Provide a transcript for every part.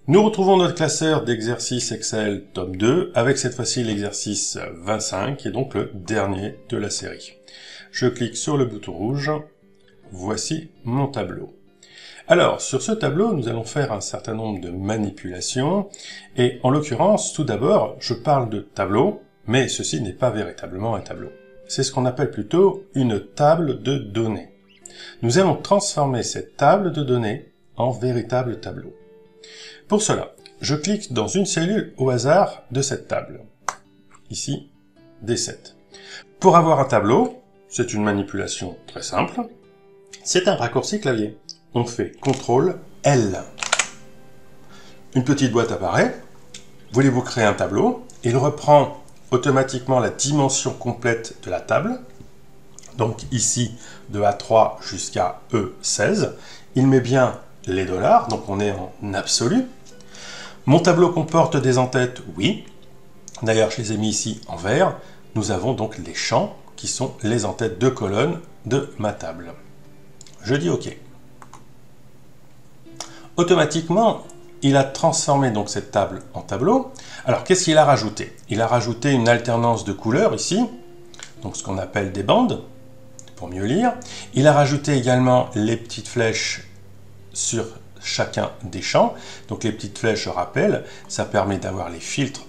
Nous retrouvons notre classeur d'exercices Excel tome 2 avec cette fois-ci l'exercice 25 qui est donc le dernier de la série. Je clique sur le bouton rouge, voici mon tableau. Alors sur ce tableau nous allons faire un certain nombre de manipulations et en l'occurrence tout d'abord je parle de tableau mais ceci n'est pas véritablement un tableau. C'est ce qu'on appelle plutôt une table de données. Nous allons transformer cette table de données en véritable tableau. Pour cela, je clique dans une cellule au hasard de cette table. Ici, D7. Pour avoir un tableau, c'est une manipulation très simple. C'est un raccourci clavier. On fait CTRL L. Une petite boîte apparaît. Voulez-vous créer un tableau? Il reprend automatiquement la dimension complète de la table. Donc ici, de A3 jusqu'à E16. Il met bien les dollars, donc on est en absolu. Mon tableau comporte des entêtes, oui. D'ailleurs, je les ai mis ici en vert. Nous avons donc les champs qui sont les entêtes de colonnes de ma table. Je dis OK. Automatiquement, il a transformé donc cette table en tableau. Alors, qu'est-ce qu'il a rajouté? Il a rajouté une alternance de couleurs ici, donc ce qu'on appelle des bandes, pour mieux lire. Il a rajouté également les petites flèches sur chacun des champs. Donc les petites flèches, je rappelle, ça permet d'avoir les filtres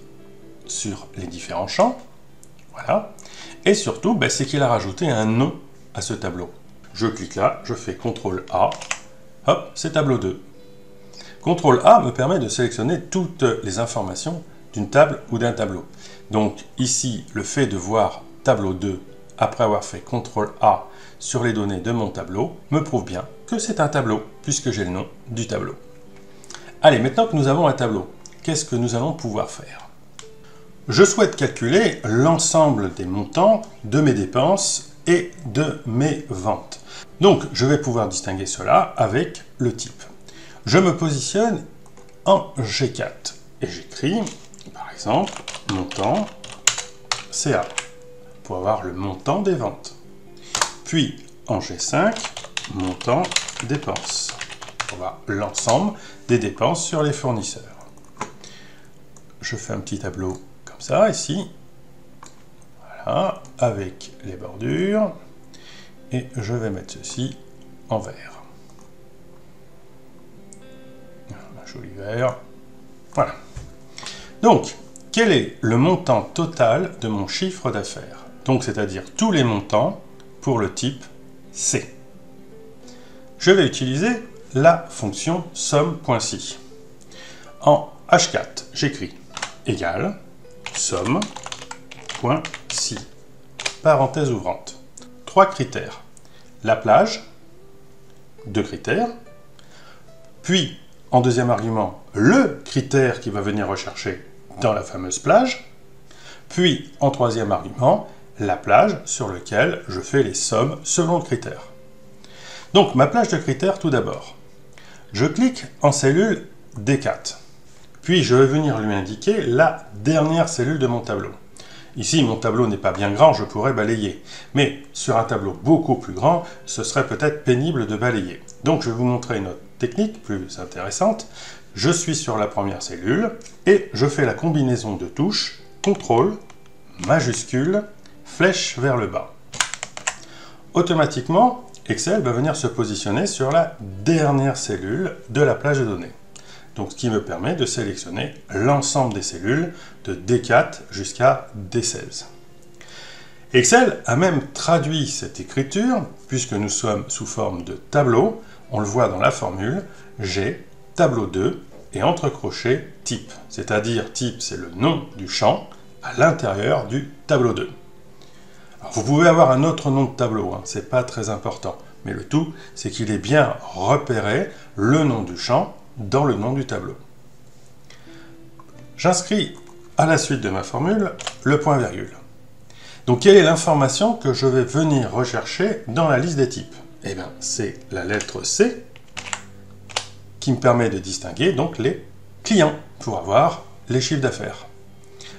sur les différents champs. Voilà. Et surtout, c'est qu'il a rajouté un nom à ce tableau. Je clique là, je fais CTRL A. Hop, c'est tableau 2. CTRL A me permet de sélectionner toutes les informations d'une table ou d'un tableau. Donc ici, le fait de voir tableau 2 après avoir fait CTRL A sur les données de mon tableau me prouve bien que c'est un tableau, puisque j'ai le nom du tableau. Allez, maintenant que nous avons un tableau, qu'est-ce que nous allons pouvoir faire? Je souhaite calculer l'ensemble des montants de mes dépenses et de mes ventes. Donc, je vais pouvoir distinguer cela avec le type. Je me positionne en G4 et j'écris, par exemple, montant CA, pour avoir le montant des ventes. Puis, en G5, montant dépenses. On va l'ensemble des dépenses sur les fournisseurs. Je fais un petit tableau comme ça, ici. Voilà, avec les bordures. Et je vais mettre ceci en vert. Un joli vert. Voilà. Donc, quel est le montant total de mon chiffre d'affaires? Donc, c'est-à-dire tous les montants pour le type C. Je vais utiliser la fonction somme.si. En H4, j'écris égal somme.si, parenthèse ouvrante. 3 critères. La plage, 2 critères. Puis, en deuxième argument, le critère qui va venir rechercher dans la fameuse plage. Puis, en troisième argument, la plage sur laquelle je fais les sommes selon le critère. Donc, ma plage de critères, tout d'abord. Je clique en cellule D4. Puis, je vais venir lui indiquer la dernière cellule de mon tableau. Ici, mon tableau n'est pas bien grand, je pourrais balayer. Mais sur un tableau beaucoup plus grand, ce serait peut-être pénible de balayer. Donc, je vais vous montrer une autre technique plus intéressante. Je suis sur la première cellule et je fais la combinaison de touches CTRL, majuscule, flèche vers le bas. Automatiquement, Excel va venir se positionner sur la dernière cellule de la plage de données. Donc, ce qui me permet de sélectionner l'ensemble des cellules de D4 jusqu'à D16. Excel a même traduit cette écriture, puisque nous sommes sous forme de tableau. On le voit dans la formule, G, tableau 2, et entre crochets, type. C'est-à-dire, type, c'est le nom du champ à l'intérieur du tableau 2. Alors, vous pouvez avoir un autre nom de tableau, c'est pas très important. Mais le tout, c'est qu'il ait bien repéré le nom du champ dans le nom du tableau. J'inscris à la suite de ma formule le point-virgule. Donc, quelle est l'information que je vais venir rechercher dans la liste des types? Eh bien, c'est la lettre C qui me permet de distinguer donc les clients pour avoir les chiffres d'affaires.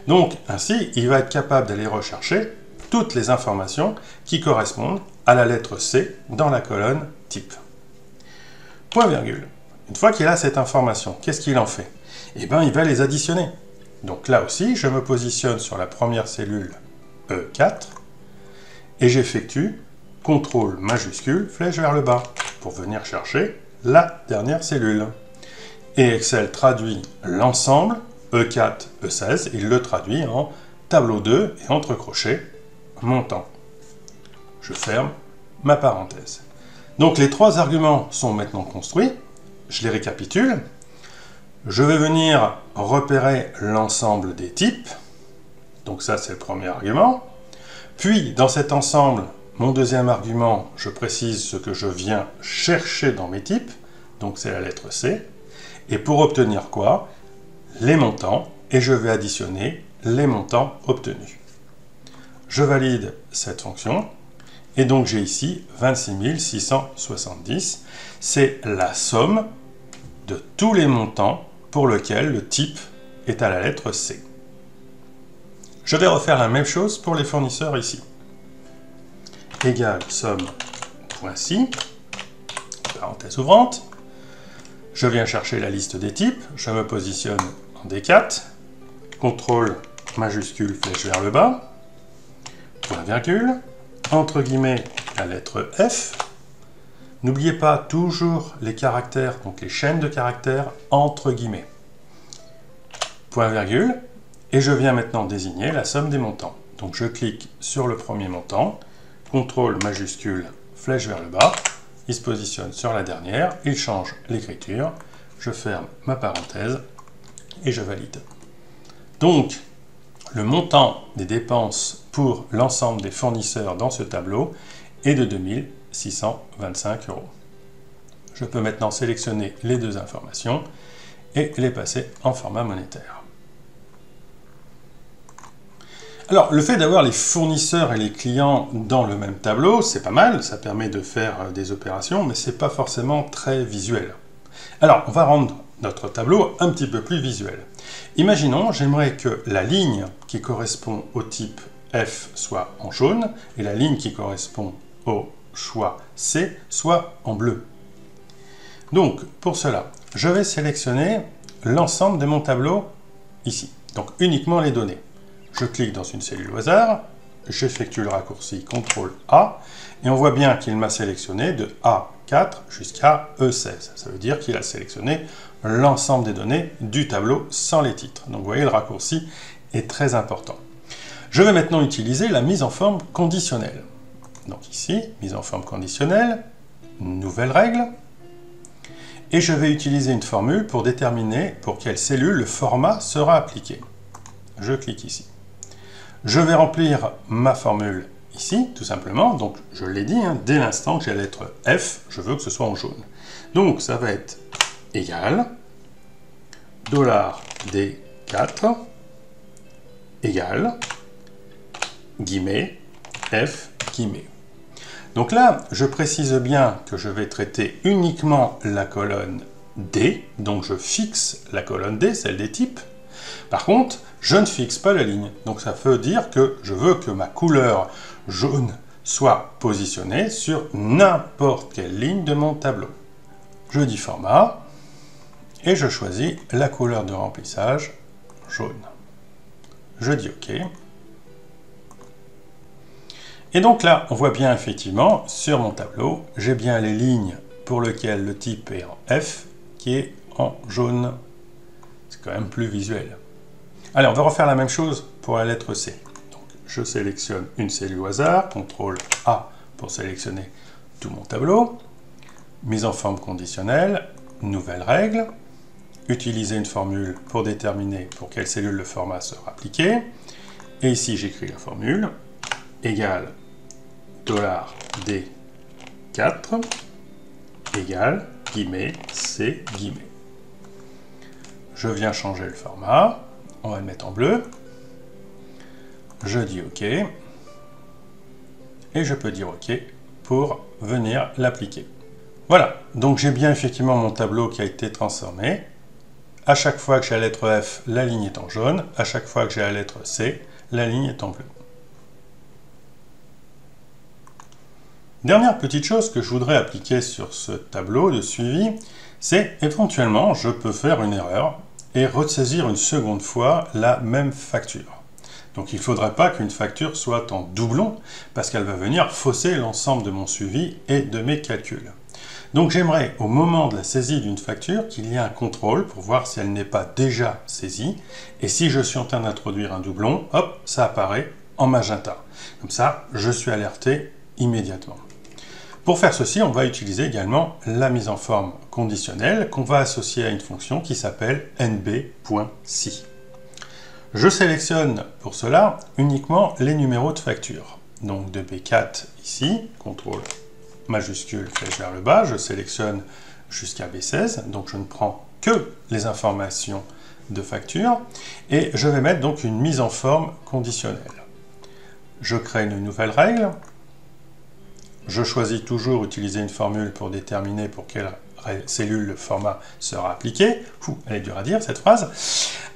Donc ainsi, il va être capable d'aller rechercher toutes les informations qui correspondent à la lettre C dans la colonne type. Point virgule. Une fois qu'il a cette information, qu'est-ce qu'il en fait? Eh bien, il va les additionner. Donc là aussi, je me positionne sur la première cellule E4 et j'effectue CTRL majuscule, flèche vers le bas, pour venir chercher la dernière cellule. Et Excel traduit l'ensemble, E4, E16, il le traduit en tableau 2 et entre crochets, montant. Je ferme ma parenthèse. Donc les trois arguments sont maintenant construits. Je les récapitule. Je vais venir repérer l'ensemble des types. Donc ça, c'est le premier argument. Puis, dans cet ensemble, mon deuxième argument, je précise ce que je viens chercher dans mes types. Donc c'est la lettre C. Et pour obtenir quoi? Les montants. Et je vais additionner les montants obtenus. Je valide cette fonction. Et donc j'ai ici 26 670. C'est la somme de tous les montants pour lesquels le type est à la lettre C. Je vais refaire la même chose pour les fournisseurs ici. Égale somme.si, parenthèse ouvrante. Je viens chercher la liste des types, je me positionne en D4, CTRL majuscule flèche vers le bas, point virgule, entre guillemets la lettre F. N'oubliez pas toujours les caractères, donc les chaînes de caractères entre guillemets. Point virgule, et je viens maintenant désigner la somme des montants. Donc je clique sur le premier montant, CTRL majuscule, flèche vers le bas, il se positionne sur la dernière, il change l'écriture, je ferme ma parenthèse et je valide. Donc, le montant des dépenses pour l'ensemble des fournisseurs dans ce tableau est de 2625 €. Je peux maintenant sélectionner les deux informations et les passer en format monétaire. Alors, le fait d'avoir les fournisseurs et les clients dans le même tableau, c'est pas mal, ça permet de faire des opérations, mais c'est pas forcément très visuel. Alors, on va rendre notre tableau un petit peu plus visuel. Imaginons, j'aimerais que la ligne qui correspond au type F soit en jaune, et la ligne qui correspond au choix C soit en bleu. Donc, pour cela, je vais sélectionner l'ensemble de mon tableau ici, donc uniquement les données. Je clique dans une cellule au hasard, j'effectue le raccourci CTRL-A, et on voit bien qu'il m'a sélectionné de A4 jusqu'à E16. Ça veut dire qu'il a sélectionné l'ensemble des données du tableau sans les titres. Donc vous voyez, le raccourci est très important. Je vais maintenant utiliser la mise en forme conditionnelle. Donc ici, mise en forme conditionnelle, nouvelle règle, et je vais utiliser une formule pour déterminer pour quelle cellule le format sera appliqué. Je clique ici. Je vais remplir ma formule ici, tout simplement. Donc, je l'ai dit, dès l'instant que j'ai la lettre F, je veux que ce soit en jaune. Donc, ça va être égal $D4 égal guillemets F guillemets. Donc là, je précise bien que je vais traiter uniquement la colonne D. Donc, je fixe la colonne D, celle des types. Par contre, je ne fixe pas la ligne. Donc ça veut dire que je veux que ma couleur jaune soit positionnée sur n'importe quelle ligne de mon tableau. Je dis format et je choisis la couleur de remplissage jaune. Je dis OK. Et donc là, on voit bien effectivement sur mon tableau, j'ai bien les lignes pour lesquelles le type est en F qui est en jaune. C'est quand même plus visuel. Allez, on va refaire la même chose pour la lettre C. Donc, je sélectionne une cellule au hasard, CTRL-A pour sélectionner tout mon tableau. Mise en forme conditionnelle, nouvelle règle. Utiliser une formule pour déterminer pour quelle cellule le format sera appliqué. Et ici, j'écris la formule, égale $D4 égale guillemets C guillemets. Je viens changer le format. On va le mettre en bleu. Je dis OK. Et je peux dire OK pour venir l'appliquer. Voilà, donc j'ai bien effectivement mon tableau qui a été transformé à chaque fois que j'ai la lettre F, la ligne est en jaune. À chaque fois que j'ai la lettre C, la ligne est en bleu. Dernière petite chose que je voudrais appliquer sur ce tableau de suivi, c'est éventuellement, je peux faire une erreur et ressaisir une seconde fois la même facture. Donc il ne faudrait pas qu'une facture soit en doublon, parce qu'elle va venir fausser l'ensemble de mon suivi et de mes calculs. Donc j'aimerais, au moment de la saisie d'une facture, qu'il y ait un contrôle pour voir si elle n'est pas déjà saisie, et si je suis en train d'introduire un doublon, hop, ça apparaît en magenta. Comme ça, je suis alerté immédiatement. Pour faire ceci, on va utiliser également la mise en forme conditionnelle qu'on va associer à une fonction qui s'appelle nb.si. Je sélectionne pour cela uniquement les numéros de facture. Donc de B4 ici, contrôle majuscule flèche vers le bas, je sélectionne jusqu'à B16, donc je ne prends que les informations de facture, et je vais mettre donc une mise en forme conditionnelle. Je crée une nouvelle règle. Je choisis toujours utiliser une formule pour déterminer pour quelle cellule le format sera appliqué. Elle est dure à dire cette phrase.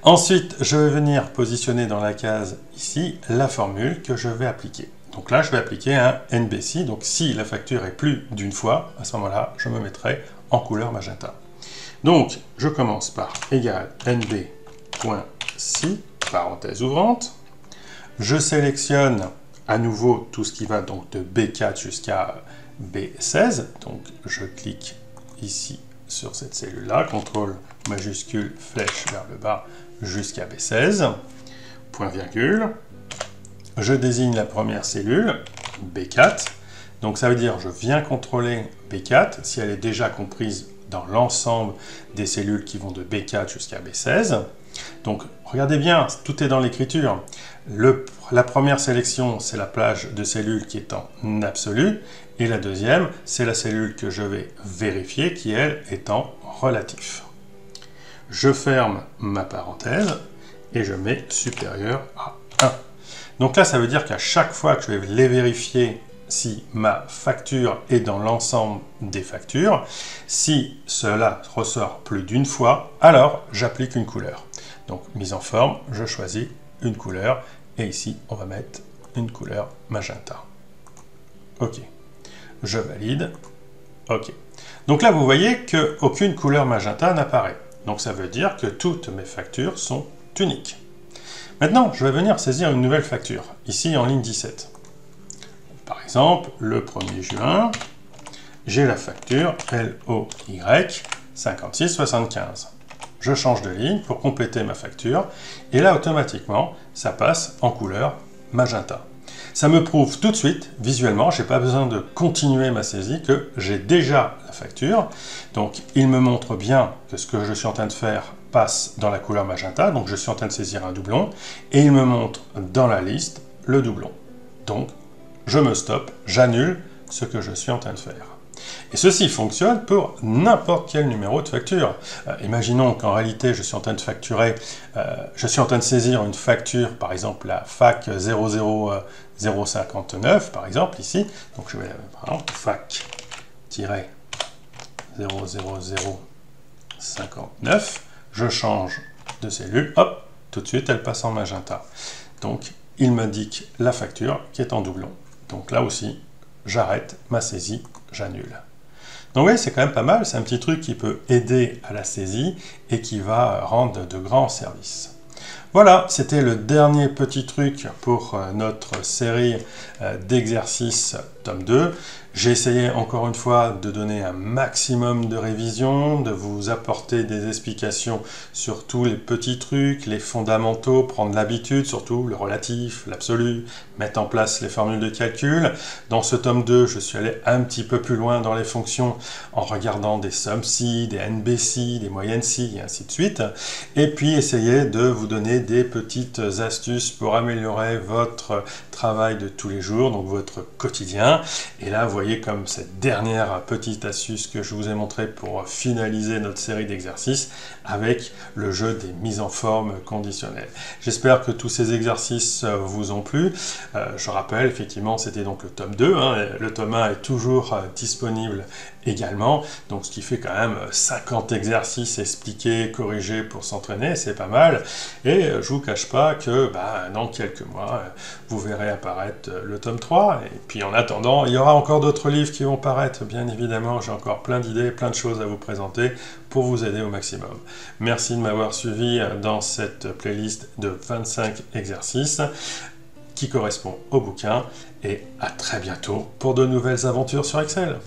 Ensuite, je vais venir positionner dans la case ici la formule que je vais appliquer. Donc là, je vais appliquer un NBSI. Donc si la facture est plus d'une fois, à ce moment-là, je me mettrai en couleur magenta. Donc, je commence par égal nb.si, parenthèse ouvrante. Je sélectionne à nouveau tout ce qui va donc de B4 jusqu'à B16. Donc je clique ici sur cette cellule-là, contrôle majuscule flèche vers le bas jusqu'à B16, point virgule. Je désigne la première cellule, B4. Donc ça veut dire je viens contrôler B4 si elle est déjà comprise dans l'ensemble des cellules qui vont de B4 jusqu'à B16. Donc regardez bien, tout est dans l'écriture. La première sélection, c'est la plage de cellules qui est en absolu, et la deuxième, c'est la cellule que je vais vérifier qui, elle, est en relatif. Je ferme ma parenthèse et je mets supérieur à 1. Donc là, ça veut dire qu'à chaque fois que je vais les vérifier si ma facture est dans l'ensemble des factures, si cela ressort plus d'une fois, alors j'applique une couleur. Donc, mise en forme, je choisis une couleur, et ici, on va mettre une couleur magenta. OK. Je valide. OK. Donc là, vous voyez qu'aucune couleur magenta n'apparaît. Donc, ça veut dire que toutes mes factures sont uniques. Maintenant, je vais venir saisir une nouvelle facture, ici en ligne 17. Par exemple, le 1er juin, j'ai la facture LOY 5675. Je change de ligne pour compléter ma facture, et là, automatiquement, ça passe en couleur magenta. Ça me prouve tout de suite, visuellement, je n'ai pas besoin de continuer ma saisie, que j'ai déjà la facture. Donc, il me montre bien que ce que je suis en train de faire passe dans la couleur magenta, donc je suis en train de saisir un doublon, et il me montre dans la liste le doublon. Donc, je me stoppe, j'annule ce que je suis en train de faire. Et ceci fonctionne pour n'importe quel numéro de facture. Imaginons qu'en réalité, je suis en train de facturer, je suis en train de saisir une facture, par exemple la FAC 00059, par exemple, ici. Donc je vais, par exemple, FAC-00059. Je change de cellule, hop, tout de suite, elle passe en magenta. Donc, il m'indique la facture qui est en doublon. Donc là aussi, j'arrête ma saisie, j'annule. Donc oui, c'est quand même pas mal, c'est un petit truc qui peut aider à la saisie et qui va rendre de grands services. Voilà, c'était le dernier petit truc pour notre série d'exercices tome 2. J'ai essayé encore une fois de donner un maximum de révision, de vous apporter des explications sur tous les petits trucs, les fondamentaux, prendre l'habitude, surtout le relatif, l'absolu, mettre en place les formules de calcul. Dans ce tome 2, je suis allé un petit peu plus loin dans les fonctions en regardant des sommes si, des NB-si, des moyennes si, et ainsi de suite. Et puis essayer de vous donner des petites astuces pour améliorer votre travail de tous les jours, donc votre quotidien. Et là, vous voyez comme cette dernière petite astuce que je vous ai montré pour finaliser notre série d'exercices avec le jeu des mises en forme conditionnelles. J'espère que tous ces exercices vous ont plu. Je rappelle, effectivement, c'était donc le tome 2. Le tome 1 est toujours disponible également, donc ce qui fait quand même 50 exercices expliqués, corrigés pour s'entraîner, c'est pas mal. Et je vous cache pas que dans quelques mois, vous verrez apparaître le tome 3. Et puis en attendant, il y aura encore d'autres livres qui vont paraître, bien évidemment. J'ai encore plein d'idées, plein de choses à vous présenter pour vous aider au maximum. Merci de m'avoir suivi dans cette playlist de 25 exercices qui correspond au bouquin. Et à très bientôt pour de nouvelles aventures sur Excel.